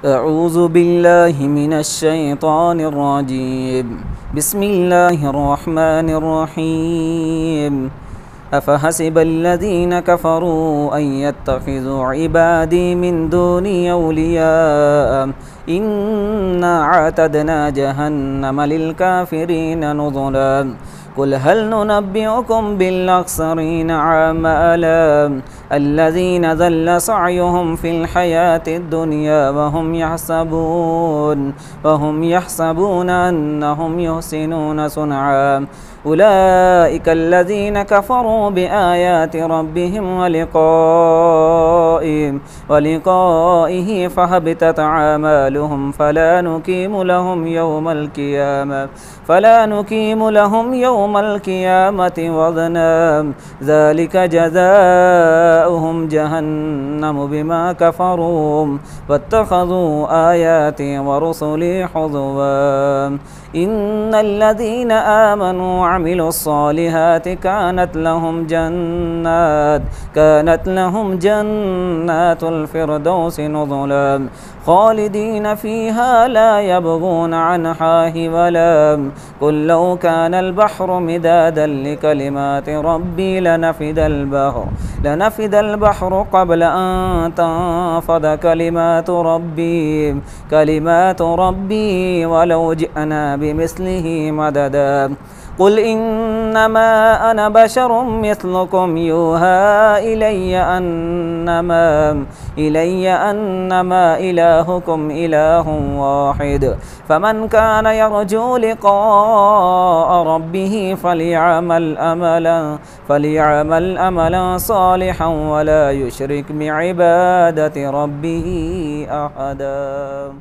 أعوذ بالله من الشيطان الرجيم. بسم الله الرحمن الرحيم. أفحسب الذين كفروا أن يتخذوا عبادي من دوني أولياء إنا أعتدنا جهنم للكافرين نزلا قل هل ننبئكم بالأخسرين أعمالا الذين ضل سعيهم في الحياة الدنيا وهم يحسبون أنهم يحسنون صنعا أولئك الذين كفروا بآيات ربهم ولقائه فهبطت أعمالهم فلا نقيم لهم يوم القيامة وزنا ذلك جزاؤهم جهنم بما كفروا واتخذوا آياتي ورسلي حزوا إن الذين آمنوا وعملوا الصالحات كانت لهم جنات الفردوس نزلا خالدين فيها لا يبغون عنها حولا قل لو كان البحر مدادا لكلمات ربي لنفد البحر قبل أن تنفد كلمات ربي ولو جئنا بمثله مددا قل إنما أنا بشر مثلكم يوحى إلي أنما إلهكم إله واحد فمن كان يرجو لقاء ربه فليعمل أملا صالحا ولا يشرك بعبادة ربه أحدا.